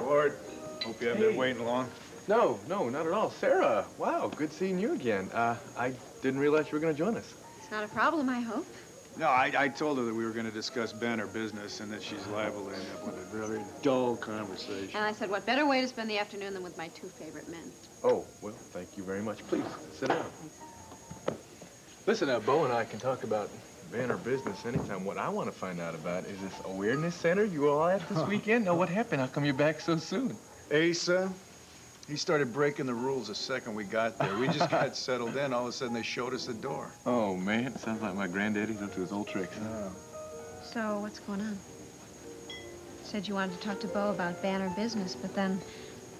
Ward. Hope you haven't been waiting long. No, not at all. Sarah, wow, good seeing you again. I didn't realize you were going to join us. It's not a problem, I hope. No, I told her that we were going to discuss Ben or business and that she's liable to end up with a very dull conversation. And I said, what better way to spend the afternoon than with my two favorite men? Oh, well, thank you very much. Please, sit down. Listen, Bo and I can talk about Ben or business anytime. What I want to find out about is this awareness center you all at this weekend. Now, what happened? How come you're back so soon? Asa, he started breaking the rules the second we got there. We just got settled in. All of a sudden, they showed us the door. Oh, man. It sounds like my granddaddy's up to his old tricks. Oh. So, what's going on? You said you wanted to talk to Bo about Ben or business, but then,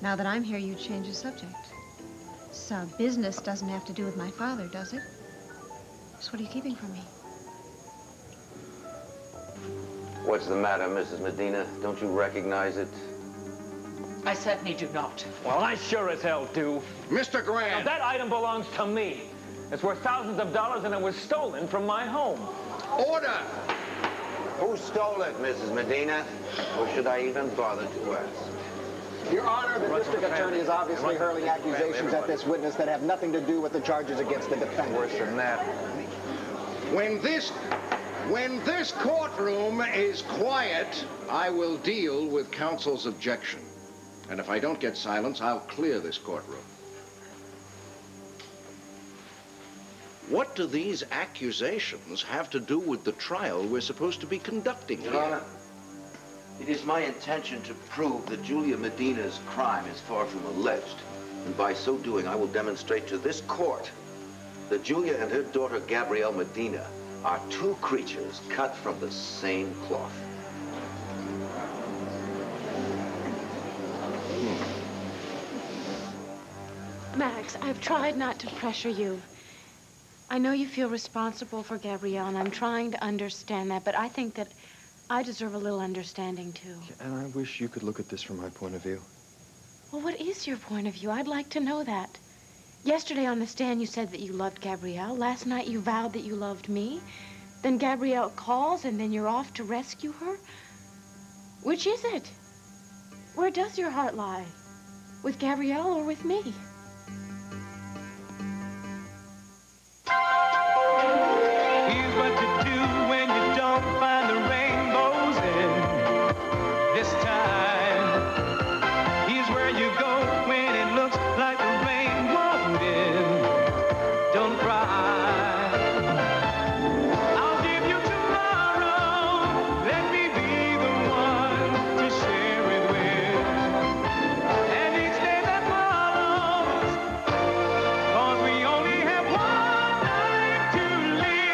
now that I'm here, you change the subject. So, business doesn't have to do with my father, does it? So what are you keeping from me? What's the matter, Mrs. Medina? Don't you recognize it? I certainly do not. Well, I sure as hell do. Mr. Grant! Now, that item belongs to me. It's worth thousands of dollars, and it was stolen from my home. Order! Who stole it, Mrs. Medina? Or should I even bother to ask? Your Honor, the district attorney is obviously hurling accusations at this witness that have nothing to do with the charges against the defendant. Worse than that. When this courtroom is quiet, I will deal with counsel's objection. And if I don't get silence, I'll clear this courtroom. What do these accusations have to do with the trial we're supposed to be conducting here? Your Honor, it is my intention to prove that Julia Medina's crime is far from alleged. And by so doing, I will demonstrate to this court that Julia and her daughter, Gabrielle Medina, are two creatures cut from the same cloth. Max, I've tried not to pressure you. I know you feel responsible for Gabrielle, and I'm trying to understand that, but I think that I deserve a little understanding, too. And I wish you could look at this from my point of view. Well, what is your point of view? I'd like to know that. Yesterday on the stand, you said that you loved Gabrielle. Last night, you vowed that you loved me. Then Gabrielle calls, and then you're off to rescue her? Which is it? Where does your heart lie? With Gabrielle or with me? Here's what to do when you don't find the rainbows in this time. Here's where you go when it looks like the rain won't end. Don't cry. I'll give you tomorrow. Let me be the one to share it with. And each day that follows, 'cause we only have one life to live.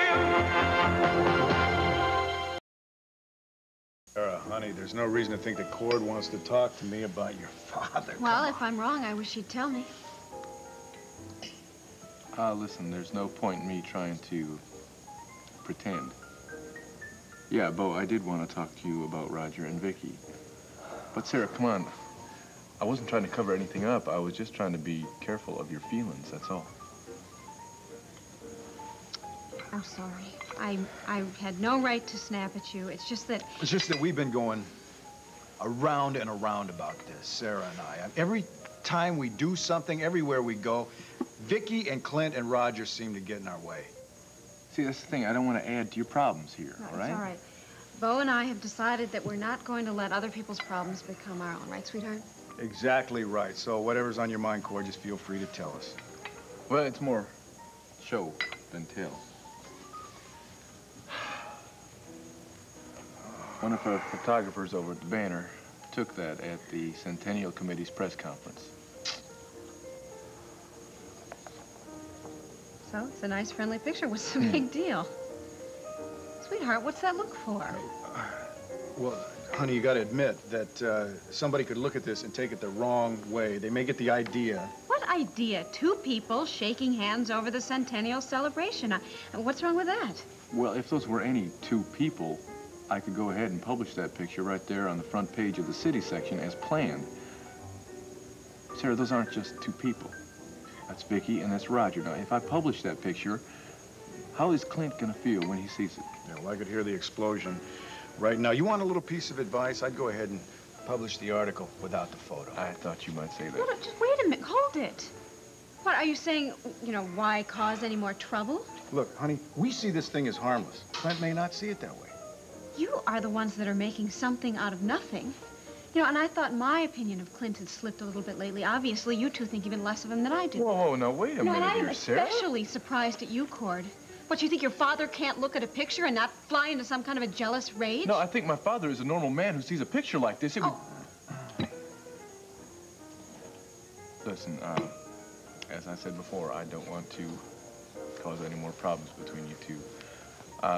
Sara, honey, there's no reason to think that Cord wants to talk to me about your father. Well, if I'm wrong, I wish you'd tell me. Listen, there's no point in me trying to pretend. Yeah, Bo, I did want to talk to you about Roger and Viki. But Sarah, come on. I wasn't trying to cover anything up. I was just trying to be careful of your feelings, that's all. I'm sorry. I had no right to snap at you. It's just that... It's just that we've been going around and around about this, Sarah and I. Every time we do something, everywhere we go, Viki and Clint and Roger seem to get in our way. See, that's the thing. I don't want to add to your problems here, all right? It's all right. Bo and I have decided that we're not going to let other people's problems become our own, right, sweetheart? Exactly right. So whatever's on your mind, Cord, just feel free to tell us. Well, it's more show than tell. One of our photographers over at the Banner took that at the Centennial Committee's press conference. So, it's a nice, friendly picture. What's the big deal? Sweetheart, what's that look for? Well, honey, you got to admit that somebody could look at this and take it the wrong way. They may get the idea. What idea? Two people shaking hands over the Centennial celebration. What's wrong with that? Well, if those were any two people, I could go ahead and publish that picture right there on the front page of the city section as planned. Sarah, those aren't just two people. That's Viki and that's Roger. Now, if I publish that picture, how is Clint gonna feel when he sees it? Yeah, well, I could hear the explosion right now. You want a little piece of advice? I'd go ahead and publish the article without the photo. I thought you might say that. No, no, just wait a minute. Hold it. What, are you saying, you know, why cause any more trouble? Look, honey, we see this thing as harmless. Clint may not see it that way. You are the ones that are making something out of nothing. You know, and I thought my opinion of Clint had slipped a little bit lately. Obviously, you two think even less of him than I do. Whoa, now wait a minute and I am here, Sarah. especially surprised at you, Cord. What, you think your father can't look at a picture and not fly into some kind of a jealous rage? No, I think my father is a normal man who sees a picture like this. It would... Listen, as I said before, I don't want to cause any more problems between you two.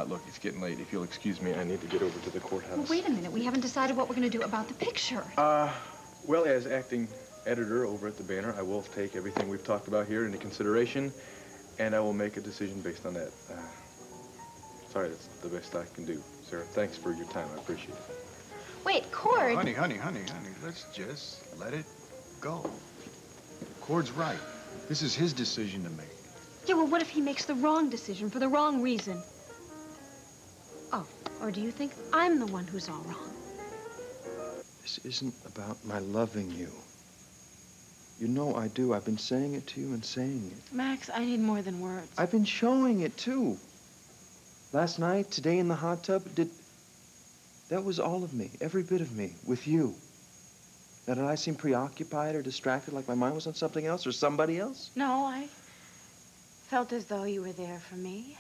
Look, it's getting late. If you'll excuse me, I need to get over to the courthouse. Well, wait a minute. We haven't decided what we're going to do about the picture. Well, as acting editor over at the Banner, I will take everything we've talked about here into consideration, and I will make a decision based on that. Sorry, that's the best I can do. Sarah, thanks for your time. I appreciate it. Wait, Cord. Oh, honey, let's just let it go. Cord's right. This is his decision to make. Yeah, well, what if he makes the wrong decision for the wrong reason? Oh, or do you think I'm the one who's all wrong? This isn't about my loving you. You know I do. I've been saying it to you and saying it. Max, I need more than words. I've been showing it, too. Last night, today in the hot tub, that was all of me, every bit of me, with you. Now, did I seem preoccupied or distracted, like my mind was on something else or somebody else? No, I felt as though you were there for me.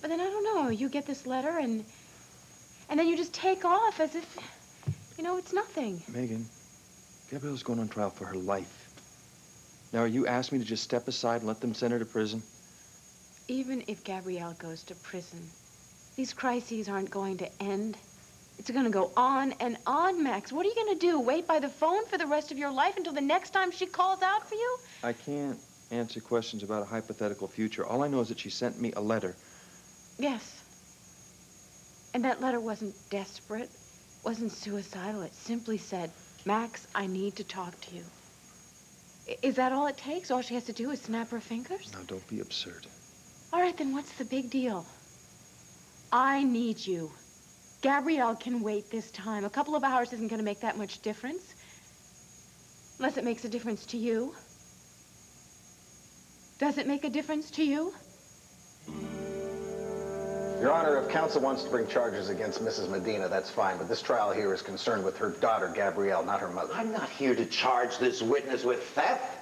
But then, I don't know, you get this letter and then you just take off as if, you know, it's nothing. Megan, Gabrielle's going on trial for her life. Now, are you asking me to just step aside and let them send her to prison? Even if Gabrielle goes to prison, these crises aren't going to end. It's going to go on and on, Max. What are you going to do? Wait by the phone for the rest of your life until the next time she calls out for you? I can't answer questions about a hypothetical future. All I know is that she sent me a letter. Yes. And that letter wasn't desperate, wasn't suicidal. It simply said, Max, I need to talk to you. Is that all it takes? All she has to do is snap her fingers? Now, don't be absurd. All right, then what's the big deal? I need you. Gabrielle can wait this time. A couple of hours isn't going to make that much difference. Unless it makes a difference to you. Does it make a difference to you? Your Honor, if counsel wants to bring charges against Mrs. Medina, that's fine, but this trial here is concerned with her daughter, Gabrielle, not her mother. I'm not here to charge this witness with theft.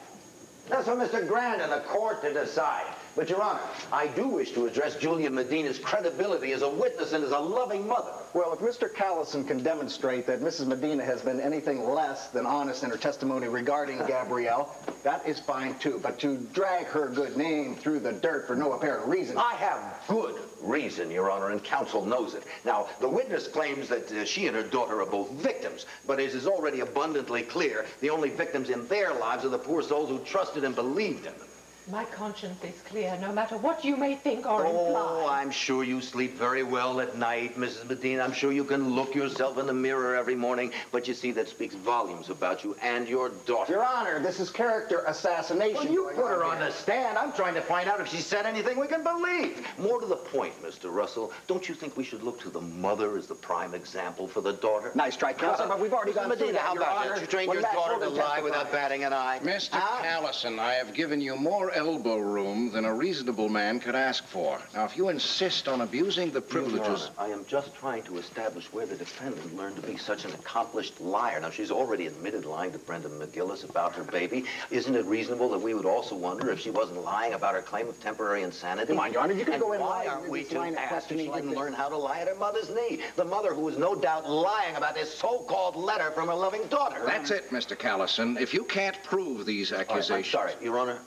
That's for Mr. Grant and the court to decide. But, Your Honor, I do wish to address Julia Medina's credibility as a witness and as a loving mother. Well, if Mr. Callison can demonstrate that Mrs. Medina has been anything less than honest in her testimony regarding Gabrielle, that is fine, too. But to drag her good name through the dirt for no apparent reason... I have good reason, Your Honor, and counsel knows it. Now, the witness claims that she and her daughter are both victims, but as is already abundantly clear, the only victims in their lives are the poor souls who trusted and believed in them. My conscience is clear, no matter what you may think or imply. Oh, I'm sure you sleep very well at night, Mrs. Medina. I'm sure you can look yourself in the mirror every morning, but you see, that speaks volumes about you and your daughter. Your Honor, this is character assassination. Well, you put her on the stand. I'm trying to find out if she said anything we can believe. More to the point, Mr. Russell, don't you think we should look to the mother as the prime example for the daughter? Nice try, counsel, but we've already gone through that, how Your about Honor. that? You trained your daughter to lie without batting an eye. Mr. Callison, I have given you more elbow room than a reasonable man could ask for. Now, if you insist on abusing the privileges... I am just trying to establish where the defendant learned to be such an accomplished liar. Now, she's already admitted lying to Brenda McGillis about her baby. Isn't it reasonable that we would also wonder if she wasn't lying about her claim of temporary insanity? Come on, Your Honor, you can go in why lying. aren't we to ask if she didn't learn how to lie at her mother's knee? The mother who was no doubt lying about this so-called letter from her loving daughter. That's it, Mr. Callison. If you can't prove these accusations... I'm sorry, Your Honor.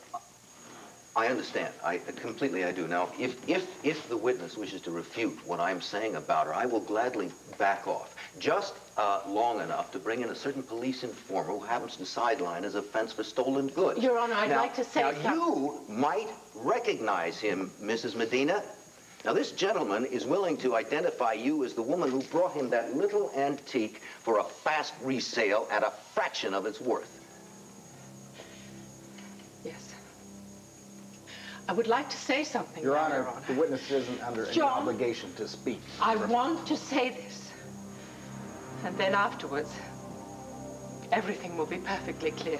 I understand. I do. Now, if the witness wishes to refute what I'm saying about her, I will gladly back off. Just long enough to bring in a certain police informer who happens to sideline as a fence for stolen goods. Your Honor, I'd like to say something. Now, you might recognize him, Mrs. Medina. Now, this gentleman is willing to identify you as the woman who brought him that little antique for a fast resale at a fraction of its worth. Yes. I would like to say something. Your Honor, the witness isn't under any obligation to speak. I want to say this. And then afterwards, everything will be perfectly clear.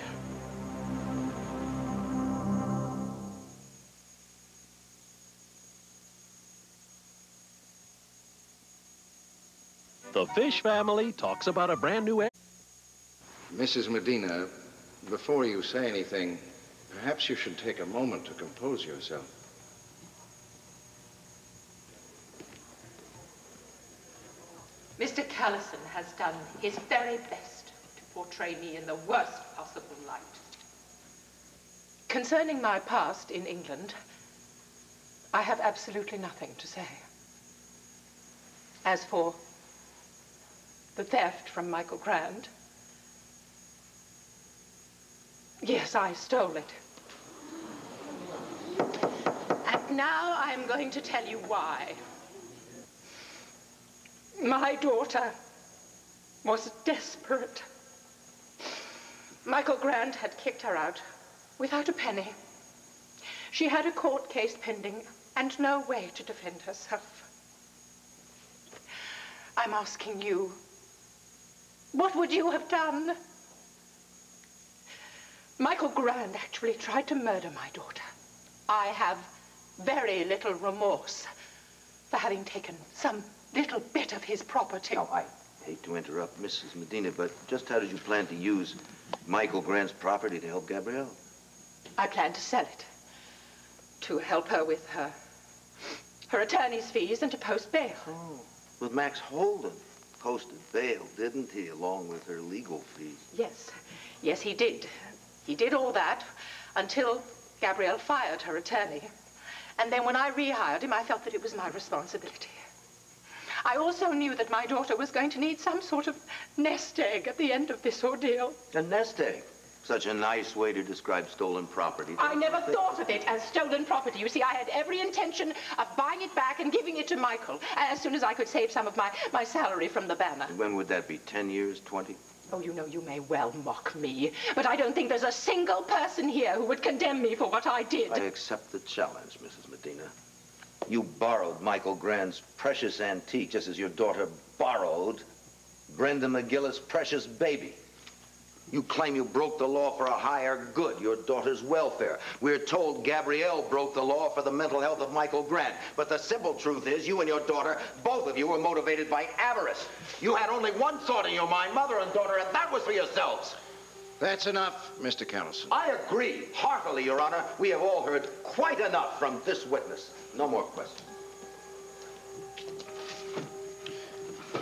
The Fish family talks about a brand new... Mrs. Medina, before you say anything, perhaps you should take a moment to compose yourself. Mr. Callison has done his very best to portray me in the worst possible light. Concerning my past in England, I have absolutely nothing to say. As for the theft from Michael Grand, yes, I stole it. And now I'm going to tell you why. My daughter was desperate. Michael Grand had kicked her out without a penny. She had a court case pending and no way to defend herself. I'm asking you, what would you have done? Michael Grand actually tried to murder my daughter. I have very little remorse for having taken some little bit of his property. Now, I hate to interrupt Mrs. Medina, but just how did you plan to use Michael Grand's property to help Gabrielle? I plan to sell it to help her with her attorney's fees and to post bail. Oh, with Max Holden posted bail, didn't he, along with her legal fees? Yes, yes, he did. He did all that until Gabrielle fired her attorney. And then when I rehired him, I felt that it was my responsibility. I also knew that my daughter was going to need some sort of nest egg at the end of this ordeal. A nest egg? Such a nice way to describe stolen property. I never thought of it as stolen property. You see, I had every intention of buying it back and giving it to Michael as soon as I could save some of my salary from the banner. When would that be? 10 years? 20? Oh, you know, you may well mock me, but I don't think there's a single person here who would condemn me for what I did. I accept the challenge, Mrs. Medina. You borrowed Michael Grand's precious antique, just as your daughter borrowed Brenda McGillis' precious baby. You claim you broke the law for a higher good, your daughter's welfare. We're told Gabrielle broke the law for the mental health of Michael Grant. But the simple truth is, you and your daughter, both of you, were motivated by avarice. You had only one thought in your mind, mother and daughter, and that was for yourselves. That's enough, Mr. Callison. I agree, heartily, Your Honor. We have all heard quite enough from this witness. No more questions.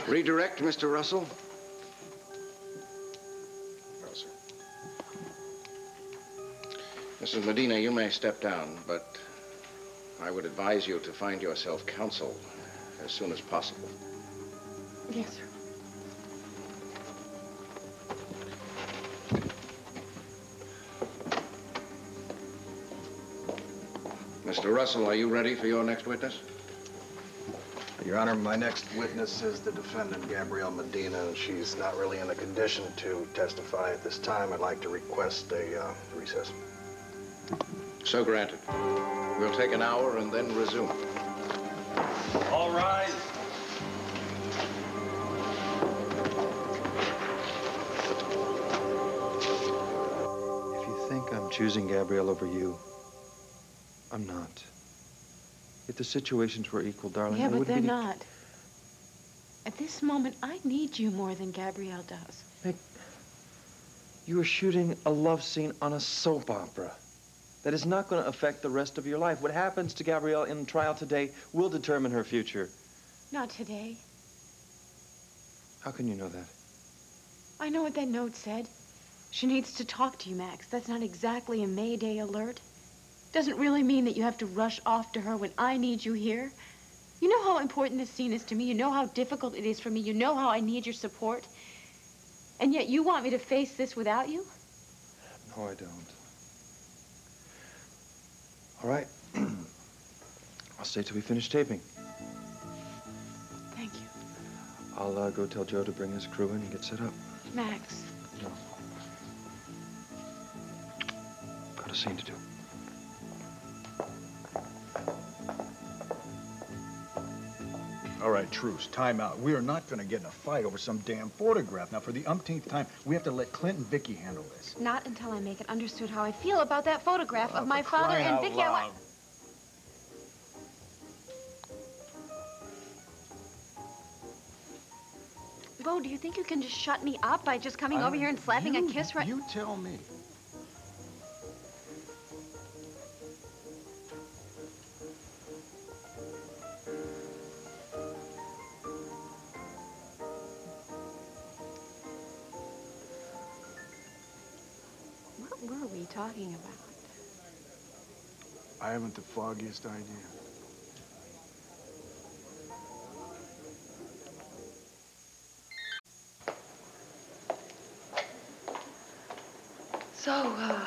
Redirect, Mr. Russell. No, sir. Mrs. Medina, you may step down, but I would advise you to find yourself counsel as soon as possible. Yes, sir. Mr. Russell, are you ready for your next witness? Your Honor, my next witness is the defendant, Gabrielle Medina, and she's not really in a condition to testify at this time. I'd like to request a recess. So granted. We'll take an hour and then resume. All rise. If you think I'm choosing Gabrielle over you, I'm not. If the situations were equal, darling, yeah, but they're not. At this moment, I need you more than Gabrielle does. Nick, you are shooting a love scene on a soap opera. That is not going to affect the rest of your life. What happens to Gabrielle in trial today will determine her future. Not today. How can you know that? I know what that note said. She needs to talk to you, Max. That's not exactly a Mayday alert. Doesn't really mean that you have to rush off to her when I need you here. You know how important this scene is to me. You know how difficult it is for me. You know how I need your support. And yet you want me to face this without you? No, I don't. All right. I'll stay till we finish taping. Thank you. I'll go tell Joe to bring his crew in and get set up. Max. No. Got a scene to do. All right, truce. Time out. We are not going to get in a fight over some damn photograph. Now, for the umpteenth time, we have to let Clint and Viki handle this. Not until I make it understood how I feel about that photograph of my father and Viki. Bo, do you think you can just shut me up by just coming over here and slapping a kiss right... You tell me. What were we talking about? I haven't the foggiest idea. So,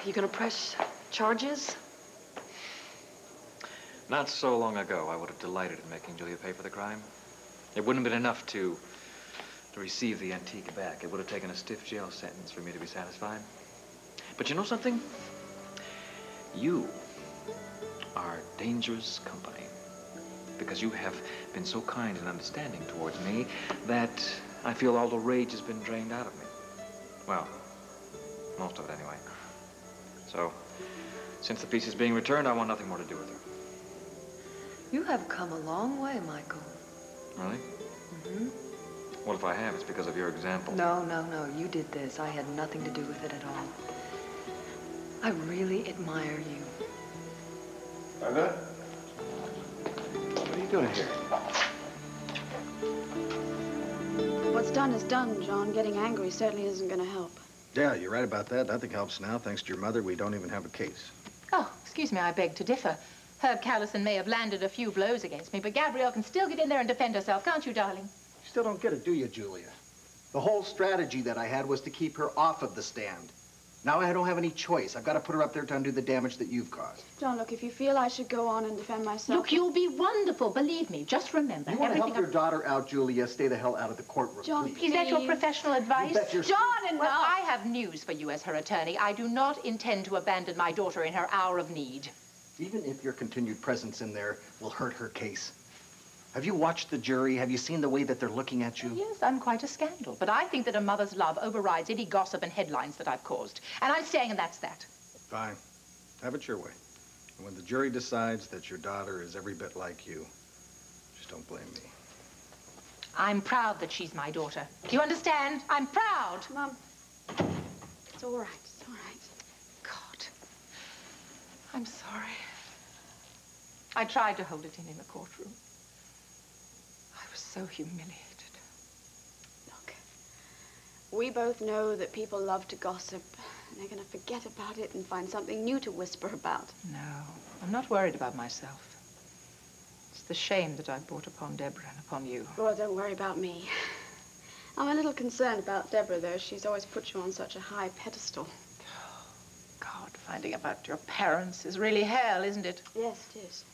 you gonna press charges? Not so long ago, I would have delighted in making Julia pay for the crime. It wouldn't have been enough to receive the antique back. It would have taken a stiff jail sentence for me to be satisfied. But you know something? You are dangerous company. Because you have been so kind and understanding towards me that I feel all the rage has been drained out of me. Well, most of it, anyway. So, since the piece is being returned, I want nothing more to do with her. You have come a long way, Michael. Really? Mm-hmm. Well, if I have, it's because of your example. No, no, no. You did this. I had nothing to do with it at all. I really admire you. Brenda? What are you doing here? What's done is done, John. Getting angry certainly isn't going to help. Yeah, you're right about that. Nothing helps now. Thanks to your mother, we don't even have a case. Oh, excuse me, I beg to differ. Herb Callison may have landed a few blows against me, but Gabrielle can still get in there and defend herself, can't you, darling? You still don't get it, do you, Julia? The whole strategy that I had was to keep her off of the stand. Now I don't have any choice. I've got to put her up there to undo the damage that you've caused. John, look, if you feel I should go on and defend myself... Look, you'll be wonderful, believe me. Just remember, you want to help your daughter out, Julia, stay the hell out of the courtroom, John, please. Is that your professional advice? John, enough! Well, I have news for you as her attorney. I do not intend to abandon my daughter in her hour of need. Even if your continued presence in there will hurt her case. Have you watched the jury? Have you seen the way that they're looking at you? Yes, I'm quite a scandal. But I think that a mother's love overrides any gossip and headlines that I've caused. And I'm staying, and that's that. Fine. Have it your way. And when the jury decides that your daughter is every bit like you, just don't blame me. I'm proud that she's my daughter. Do you understand? I'm proud. Mom, it's all right. It's all right. God, I'm sorry. I tried to hold it in the courtroom. I was so humiliated. Look, we both know that people love to gossip, and they're going to forget about it and find something new to whisper about. No, I'm not worried about myself. It's the shame that I've brought upon Deborah and upon you. Well, don't worry about me. I'm a little concerned about Deborah, though. She's always put you on such a high pedestal. God, finding about your parents is really hell, isn't it? Yes, it is.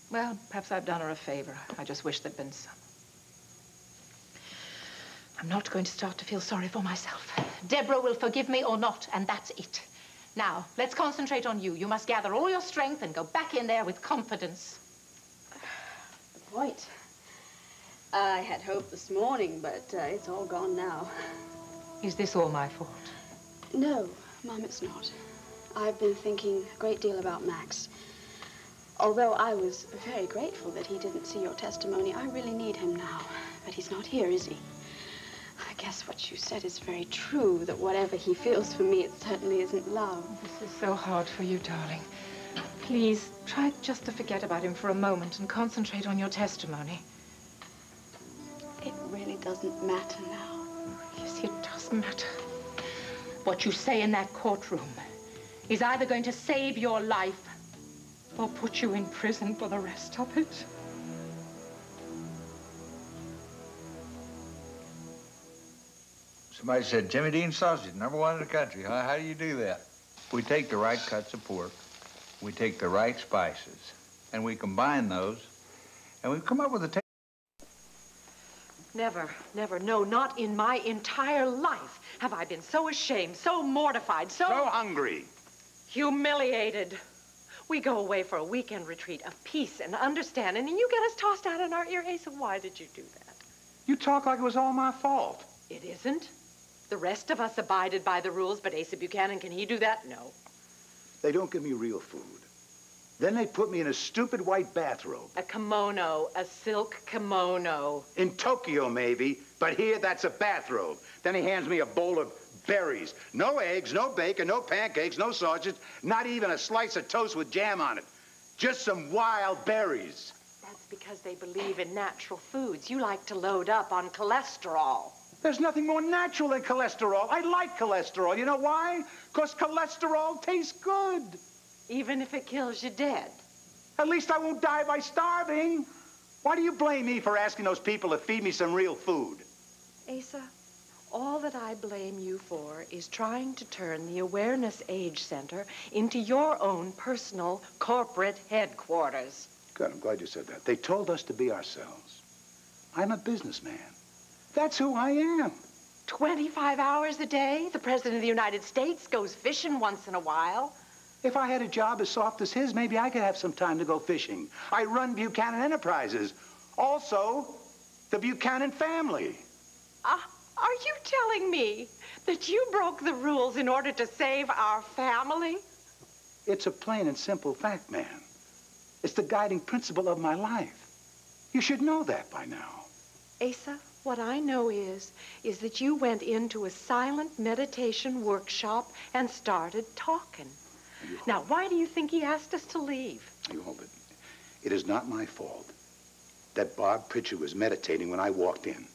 Well, perhaps I've done her a favor. I just wish there'd been some. I'm not going to start to feel sorry for myself. Deborah will forgive me or not, and that's it. Now, let's concentrate on you. You must gather all your strength and go back in there with confidence. Good point. I had hope this morning, but it's all gone now. Is this all my fault? No, Mom, it's not. I've been thinking a great deal about Max. Although I was very grateful that he didn't see your testimony, I really need him now. But he's not here, is he? I guess what you said is very true, that whatever he feels for me, it certainly isn't love. This is so hard for you, darling. Please, try just to forget about him for a moment and concentrate on your testimony. It really doesn't matter now. Yes, it does matter. What you say in that courtroom is either going to save your life or put you in prison for the rest of it. Somebody said Jimmy Dean sausage, #1 in the country, huh? How do you do that? We take the right cuts of pork, we take the right spices, and we combine those, and we come up with a taste. Never, never, no, not in my entire life have I been so ashamed, so mortified, so hungry. Humiliated. We go away for a weekend retreat of peace and understanding, and you get us tossed out in our ear. Asa, why did you do that? You talk like it was all my fault. It isn't. The rest of us abided by the rules, but Asa Buchanan, can he do that? No. They don't give me real food. Then they put me in a stupid white bathrobe. A kimono, a silk kimono. In Tokyo, maybe, but here that's a bathrobe. Then he hands me a bowl of berries. No eggs, no bacon, no pancakes, no sausage, not even a slice of toast with jam on it. Just some wild berries. That's because they believe in natural foods. You like to load up on cholesterol. There's nothing more natural than cholesterol. I like cholesterol. You know why? Because cholesterol tastes good. Even if it kills you dead. At least I won't die by starving. Why do you blame me for asking those people to feed me some real food? Asa, all that I blame you for is trying to turn the Awareness Age Center into your own personal corporate headquarters. Good, I'm glad you said that. They told us to be ourselves. I'm a businessman. That's who I am. 25 hours a day? The President of the United States goes fishing once in a while. If I had a job as soft as his, maybe I could have some time to go fishing. I run Buchanan Enterprises. Also, the Buchanan family. Are you telling me that you broke the rules in order to save our family? It's a plain and simple fact, ma'am. It's the guiding principle of my life. You should know that by now. Asa, what I know is that you went into a silent meditation workshop and started talking. Now, why do you think he asked us to leave? You hold it. It is not my fault that Bob Pritchard was meditating when I walked in.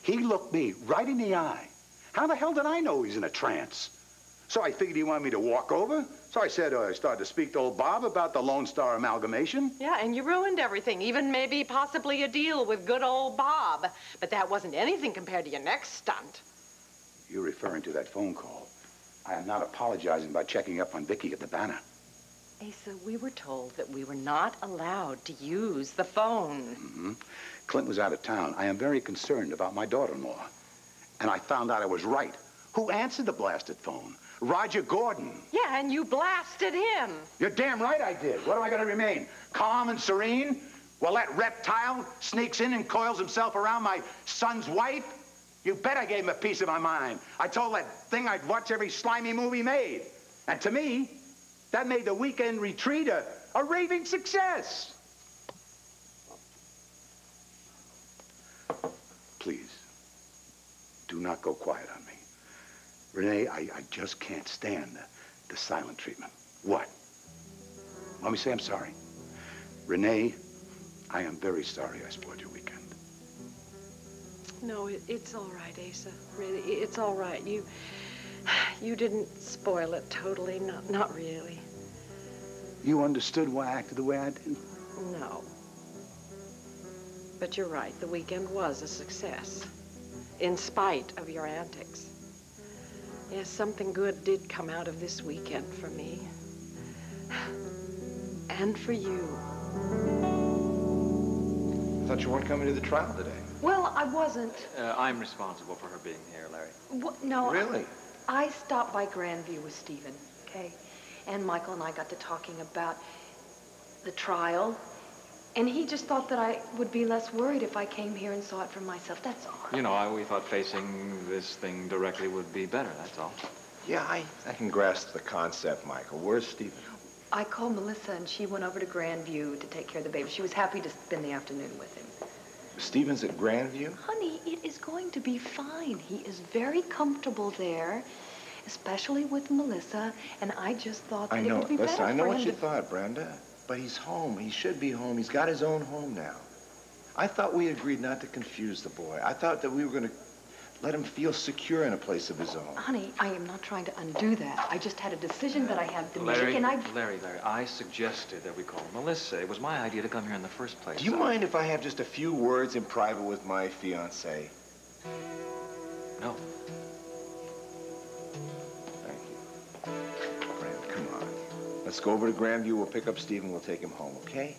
He looked me right in the eye. How the hell did I know he's in a trance? So I figured he wanted me to walk over. So I said, I started to speak to old Bob about the Lone Star amalgamation. Yeah, and you ruined everything, even maybe possibly a deal with good old Bob. But that wasn't anything compared to your next stunt. You're referring to that phone call. I am not apologizing by checking up on Viki at the Banner. Asa, we were told that we were not allowed to use the phone. Mm-hmm. Clint was out of town. I am very concerned about my daughter-in-law. And I found out I was right. Who answered the blasted phone? Roger Gordon. Yeah, and you blasted him. You're damn right I did. What am I going to remain? Calm and serene? While that reptile sneaks in and coils himself around my son's wife? You bet I gave him a piece of my mind. I told that thing I'd watch every slimy movie made. And to me, that made the weekend retreat a raving success. Please, do not go quiet on me. Renee, I just can't stand the silent treatment. What? Let me say I'm sorry. Renee, I am very sorry I spoiled your weekend. No, it's all right, Asa. Really, it's all right. You didn't spoil it totally, not really. You understood why I acted the way I did? No. But you're right, the weekend was a success, in spite of your antics. Yes, something good did come out of this weekend for me. And for you. I thought you weren't coming to the trial today. Well, I wasn't. I'm responsible for her being here, Larry. No. Really? I stopped by Grandview with Stephen, okay? And Michael and I got to talking about the trial. And he just thought that I would be less worried if I came here and saw it for myself. That's all. You know, we thought facing this thing directly would be better, that's all. Yeah, I can grasp the concept, Michael. Where's Stephen? I called Melissa, and she went over to Grandview to take care of the baby. She was happy to spend the afternoon with him. Stephen's at Grandview? Honey, it is going to be fine. He is very comfortable there, especially with Melissa, and I just thought that it would be better for him. I know what you thought, Brenda, but he's home. He should be home. He's got his own home now. I thought we agreed not to confuse the boy. I thought that we were going to let him feel secure in a place of his own. Honey, I am not trying to undo that. I just had a decision that I had to make, and Larry, I suggested that we call Melissa. It was my idea to come here in the first place. Do you mind if I have just a few words in private with my fiancée? No. Thank you. Brenda, come on. Let's go over to Grandview. We'll pick up Stephen. We'll take him home, okay?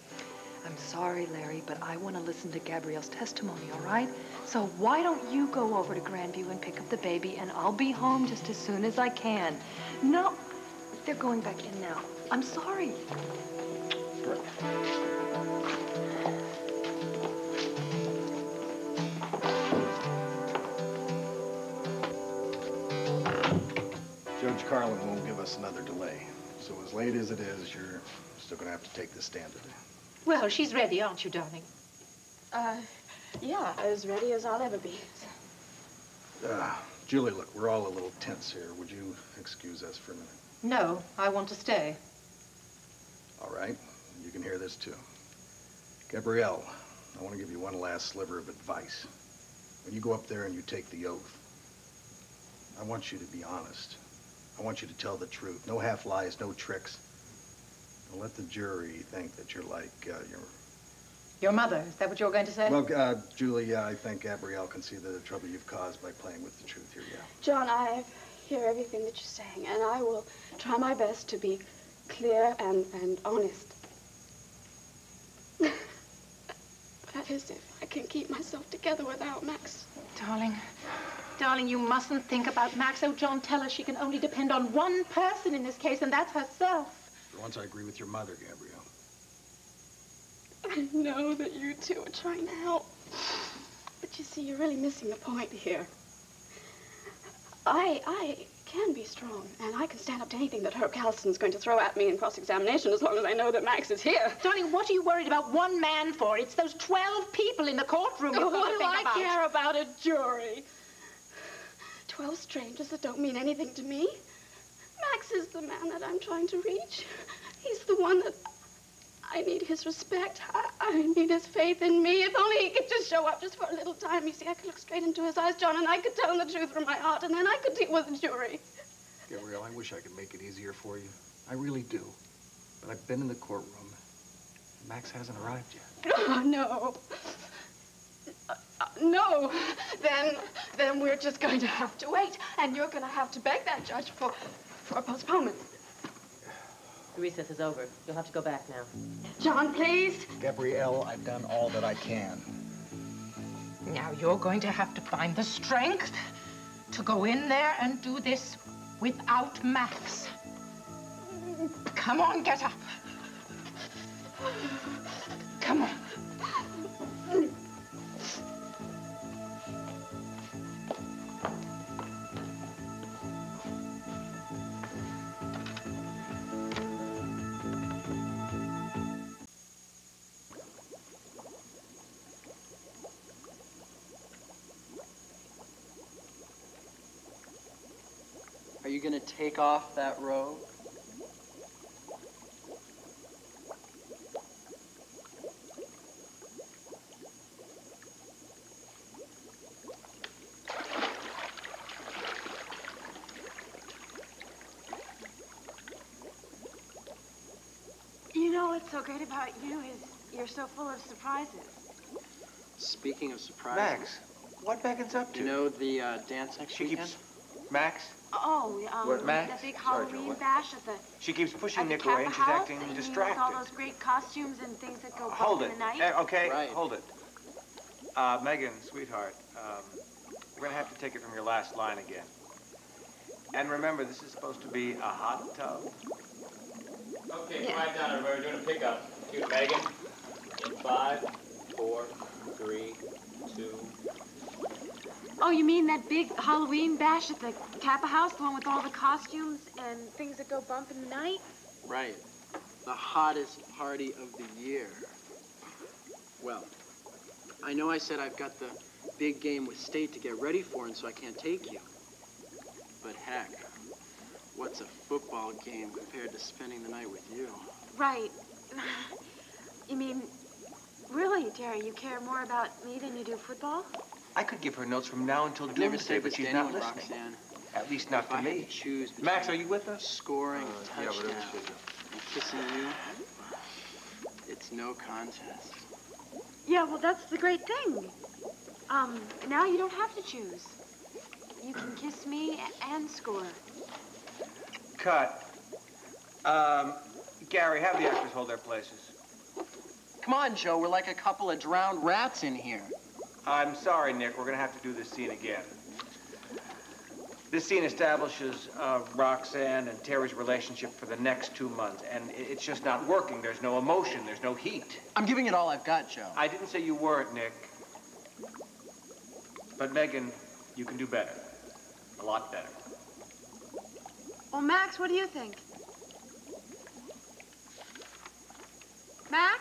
I'm sorry, Larry, but I want to listen to Gabrielle's testimony, all right? So why don't you go over to Grandview and pick up the baby, and I'll be home just as soon as I can. No, they're going back in now. I'm sorry. Judge Carlin won't give us another delay. So as late as it is, you're still gonna have to take the stand today. Well, she's ready, aren't you, darling? Yeah, as ready as I'll ever be. Julie, look, we're all a little tense here. Would you excuse us for a minute? No, I want to stay. All right, you can hear this too. Gabrielle, I want to give you one last sliver of advice. When you go up there and you take the oath, I want you to be honest. I want you to tell the truth. No half lies, no tricks. Don't let the jury think that you're like Your mother, is that what you were going to say? Well, Julie, I think Gabrielle can see the trouble you've caused by playing with the truth here, yeah. John, I hear everything that you're saying, and I will try my best to be clear and honest. That is, if I can keep myself together without Max. Darling, you mustn't think about Max. Oh, John, tell her she can only depend on one person in this case, and that's herself. For once, I agree with your mother, Gabrielle. I know that you two are trying to help, but you see, you're really missing the point here. I can be strong, and I can stand up to anything that Herb Callison's going to throw at me in cross-examination as long as I know that Max is here. Darling, what are you worried about one man for? It's those 12 people in the courtroom you've got to think about. What do I care about a jury? 12 strangers that don't mean anything to me. Max is the man that I'm trying to reach. He's the one that I need his respect. I need his faith in me. If only he could just show up just for a little time. You see, I could look straight into his eyes, John, and I could tell him the truth from my heart, and then I could deal with the jury. Gabrielle, I wish I could make it easier for you. I really do. But I've been in the courtroom. Max hasn't arrived yet. Oh, no. No. Then we're just going to have to wait, and you're going to have to beg that judge for a postponement. The recess is over. You'll have to go back now. John, please. Gabrielle, I've done all that I can. Now, you're going to have to find the strength to go in there and do this without Max. Come on, get up. Come on. Are you going to take off that robe? You know what's so great about you is you're so full of surprises. Speaking of surprises. Max, what Megan's up to? You know the dance next weekend? Max? Oh, What, Max? the big Sorry, Halloween what? bash at the She keeps pushing at the Nick away and she's Kappa acting House, and distracted. with all those great costumes and things that go Hold bump it. in the night. Okay, Right. hold it. Megan, sweetheart, we're gonna have to take it from your last line again. And remember, this is supposed to be a hot tub. Okay, quiet down, everybody. We're doing a pickup. Shoot, Megan. In 5, 4, 3, 2. Oh, you mean that big Halloween bash at the Kappa House, the one with all the costumes and things that go bump in the night? Right. The hottest party of the year. Well, I know I said I've got the big game with State to get ready for, and so I can't take you. But heck, what's a football game compared to spending the night with you? Right. You mean, really, Terry, you care more about me than you do football? I could give her notes from now until I've never doomsday, said but this she's to not anyone, listening. Roxanne. At least not If to I had me. to choose between Max, are you with us? Scoring Yeah, touchdown whatever you say. and kissing you, it's no contest. Yeah, well, that's the great thing. Now you don't have to choose. You can kiss me and score. Cut. Gary, have the actors hold their places. Come on, Joe, we're like a couple of drowned rats in here. I'm sorry, Nick. We're gonna have to do this scene again. This scene establishes Roxanne and Terry's relationship for the next 2 months, and it's just not working. There's no emotion. There's no heat. I'm giving it all I've got, Joe. I didn't say you weren't, Nick. But Megan, you can do better. A lot better. Well, Max, what do you think? Max?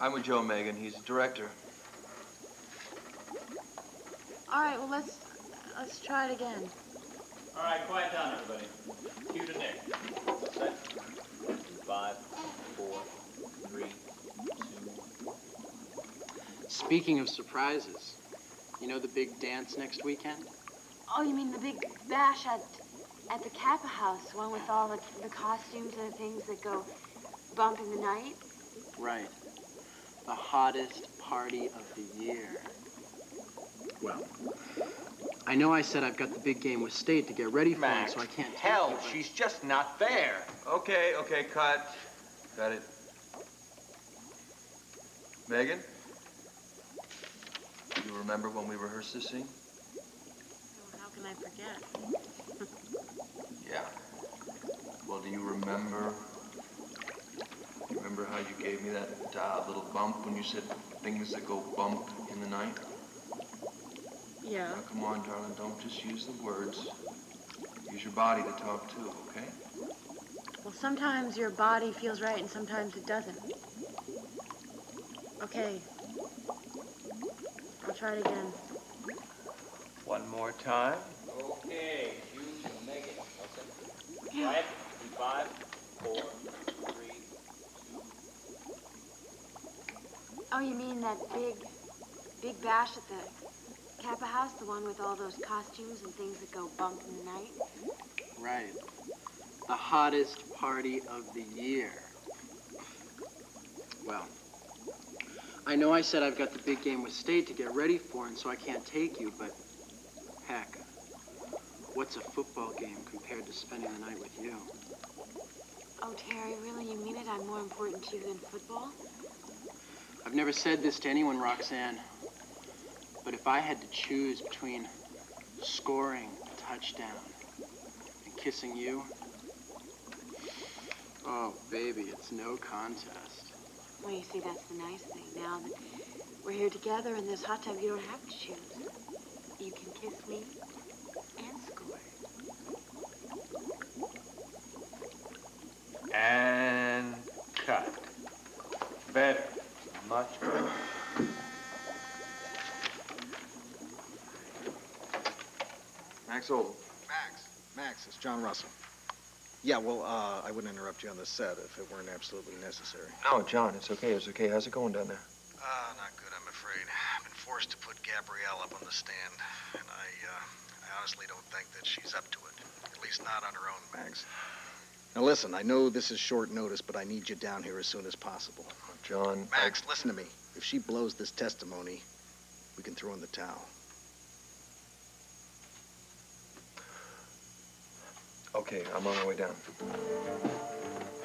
I'm with Joe, Megan. He's a director. All right, well, let's try it again. All right, quiet down, everybody. Cue to Nick. Set. 5, 4, 3, 2. Speaking of surprises, you know the big dance next weekend? Oh, you mean the big bash at the Kappa House, the one with all the costumes and things that go bump in the night? Right. The hottest party of the year. Well, I know I said I've got the big game with State to get ready for it, so I can't Hell, take you, she's just not there. Okay, cut. Got it. Megan? Do you remember when we rehearsed this scene? Well, how can I forget? Yeah. Well, do you remember how you gave me that little bump when you said things that go bump in the night? Yeah. Now, come on, darling, don't just use the words. Use your body to talk too, okay? Well, sometimes your body feels right and sometimes it doesn't. Okay. I'll try it again. One more time. Okay, cue to Megan. Quiet. 5, 4, 3, 2. Oh, you mean that big bash at the Kappa House, the one with all those costumes and things that go bump in the night? Right. The hottest party of the year. Well, I know I said I've got the big game with State to get ready for, and so I can't take you, but heck, what's a football game compared to spending the night with you? Oh, Terry, really, you mean it? I'm more important to you than football? I've never said this to anyone, Roxanne, but if I had to choose between scoring a touchdown and kissing you, oh, baby, it's no contest. Well, you see, that's the nice thing. Now that we're here together in this hot tub, you don't have to choose. You can kiss me and score. And cut. Better. Much better. Max Oldham. Max, it's John Russell. Yeah, well, I wouldn't interrupt you on the set if it weren't absolutely necessary. No, John, it's okay. How's it going down there? Not good, I'm afraid. I've been forced to put Gabrielle up on the stand, and I honestly don't think that she's up to it. At least not on her own, Max. Now listen, I know this is short notice, but I need you down here as soon as possible. John... Max, listen to me. If she blows this testimony, we can throw in the towel. Okay, I'm on my way down.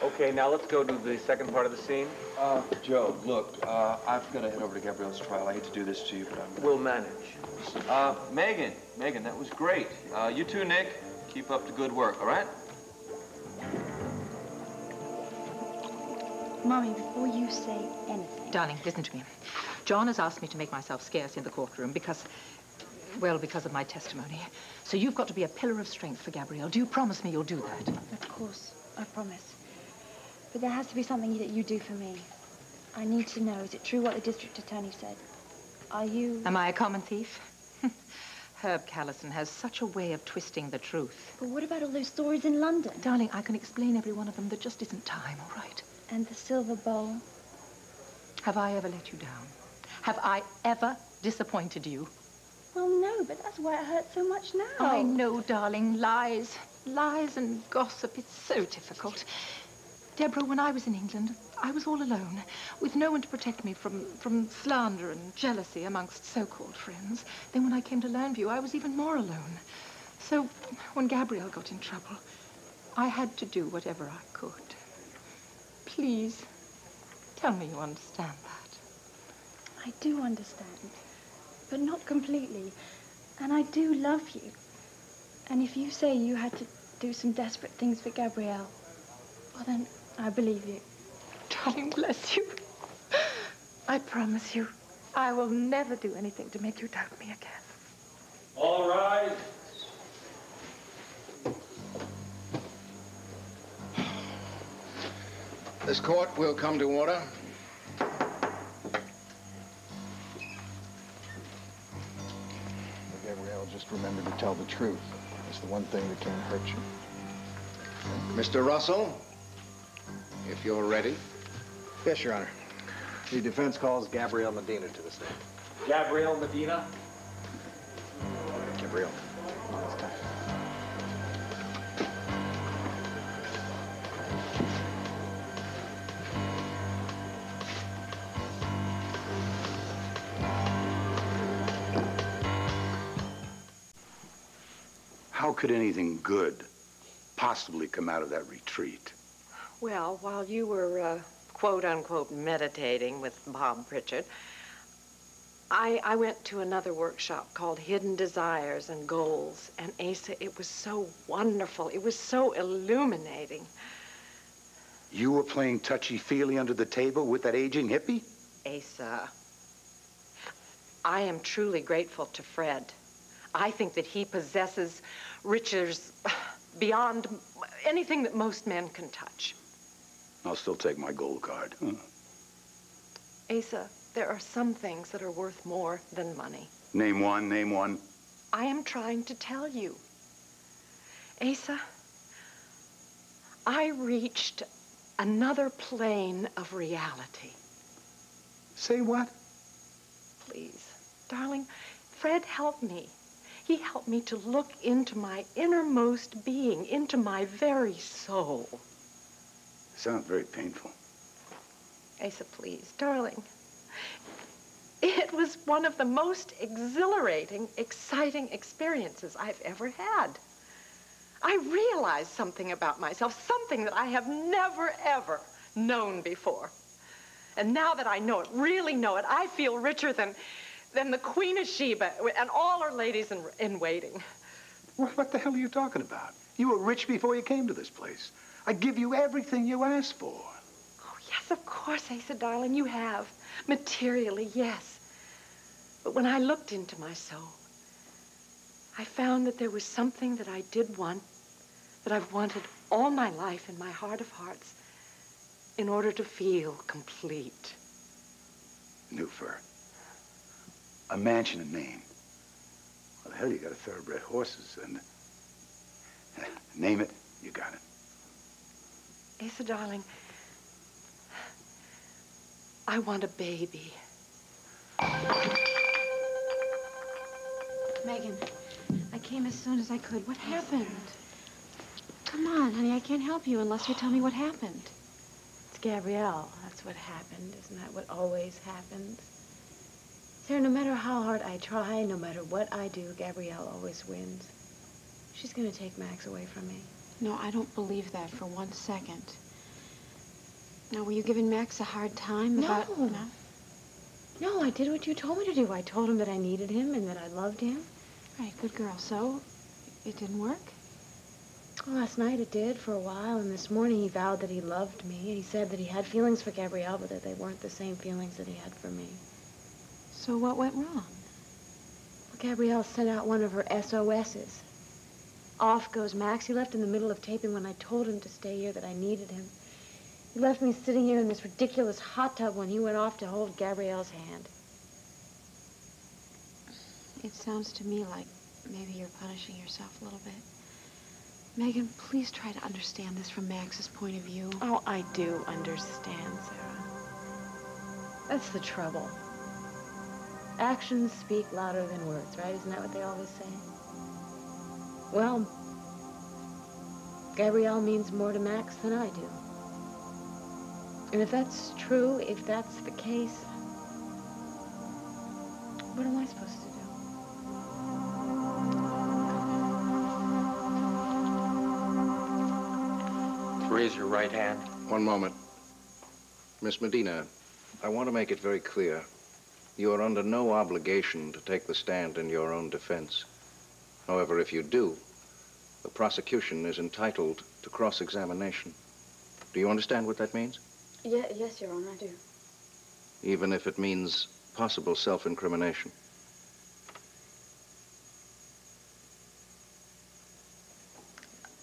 Okay, now let's go to the second part of the scene. Joe, look, I've got to head over to Gabrielle's trial. I hate to do this to you, but We'll manage. Megan, that was great. You too, Nick. Keep up the good work, all right? Mommy, before you say anything... Darling, listen to me. John has asked me to make myself scarce in the courtroom because of my testimony. So you've got to be a pillar of strength for Gabrielle. Do you promise me you'll do that? Of course, I promise. But there has to be something that you do for me. I need to know, is it true what the district attorney said? Are you... Am I a common thief? Herb Callison has such a way of twisting the truth. But what about all those stories in London? Darling, I can explain every one of them. There just isn't time, all right? And the silver bowl? Have I ever let you down? Have I ever disappointed you? Well, no, but that's why it hurts so much now. I know, darling. Lies and gossip. It's so difficult. Deborah, when I was in England, I was all alone, with no one to protect me from slander and jealousy amongst so-called friends. Then when I came to Llanview, I was even more alone. So when Gabrielle got in trouble, I had to do whatever I could. Please, tell me you understand that. I do understand, but not completely. And I do love you. And if you say you had to do some desperate things for Gabrielle, well, then I believe you. Darling, bless you. I promise you, I will never do anything to make you doubt me again. All rise. This court will come to order. Gabrielle, just remember to tell the truth. It's the one thing that can't hurt you. Mr. Russell, if you're ready. Yes, Your Honor. The defense calls Gabrielle Medina to the stand. Gabrielle Medina? Gabrielle. How could anything good possibly come out of that retreat? Well, while you were, quote-unquote, meditating with Bob Pritchard, I went to another workshop called Hidden Desires and Goals. And, Asa, it was so wonderful. It was so illuminating. You were playing touchy-feely under the table with that aging hippie? Asa, I am truly grateful to Fred. I think that he possesses riches beyond anything that most men can touch. I'll still take my gold card. Asa, there are some things that are worth more than money. Name one, name one. I am trying to tell you. Asa, I reached another plane of reality. Say what? Please, darling, Fred helped me. He helped me to look into my innermost being, into my very soul. Sounds very painful. Asa, please, darling. It was one of the most exhilarating, exciting experiences I've ever had. I realized something about myself, something that I have never, ever known before. And now that I know it, really know it, I feel richer than the Queen of Sheba and all her ladies in waiting. What the hell are you talking about? You were rich before you came to this place. I give you everything you asked for. Oh, yes, of course, Asa, darling, you have. Materially, yes. But when I looked into my soul, I found that there was something that I did want, that I've wanted all my life in my heart of hearts, in order to feel complete. Newfur. A mansion in Maine. Well, the hell, you got a thoroughbred horses, and name it, you got it. Asa, darling, I want a baby. Megan, I came as soon as I could. What happened? Come on, honey, I can't help you unless you tell me what happened. It's Gabrielle. That's what happened. Isn't that what always happens? Sarah, no matter how hard I try, no matter what I do, Gabrielle always wins. She's going to take Max away from me. No, I don't believe that for 1 second. Now, were you giving Max a hard time about... No, I did what you told me to do. I told him that I needed him and that I loved him. Right, good girl. So, it didn't work? Well, last night it did for a while, and this morning he vowed that he loved me. And he said that he had feelings for Gabrielle, but that they weren't the same feelings that he had for me. So what went wrong? Well, Gabrielle sent out one of her SOSs. Off goes Max. He left in the middle of taping when I told him to stay here, that I needed him. He left me sitting here in this ridiculous hot tub when he went off to hold Gabrielle's hand. It sounds to me like maybe you're punishing yourself a little bit. Megan, please try to understand this from Max's point of view. Oh, I do understand, Sarah. That's the trouble. Actions speak louder than words, right? Isn't that what they always say? Well, Gabrielle means more to Max than I do. And if that's true, if that's the case, what am I supposed to do? Raise your right hand. One moment. Miss Medina, I want to make it very clear. You are under no obligation to take the stand in your own defense. However, if you do, the prosecution is entitled to cross-examination. Do you understand what that means? Yes, Your Honor, I do. Even if it means possible self-incrimination.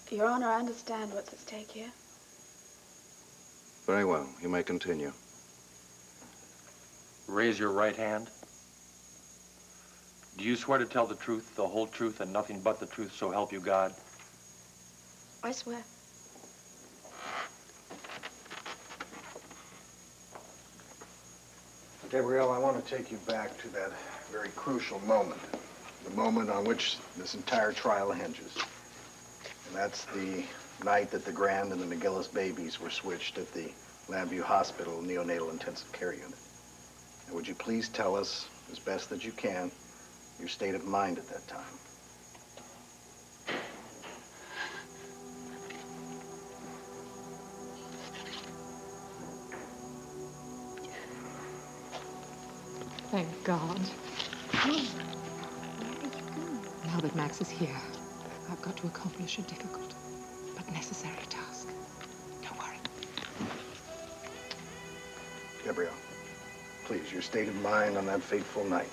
Your Honor, I understand what's at stake here. Very well. You may continue. Raise your right hand. Do you swear to tell the truth, the whole truth, and nothing but the truth, so help you God? I swear. Gabrielle, I want to take you back to that very crucial moment. The moment on which this entire trial hinges. And that's the night that the Grand and the McGillis babies were switched at the Lambview Hospital Neonatal Intensive Care Unit. And would you please tell us, as best that you can, your state of mind at that time? Thank God. Now that Max is here, I've got to accomplish a difficult but necessary task. Don't worry. Gabrielle, please, your state of mind on that fateful night.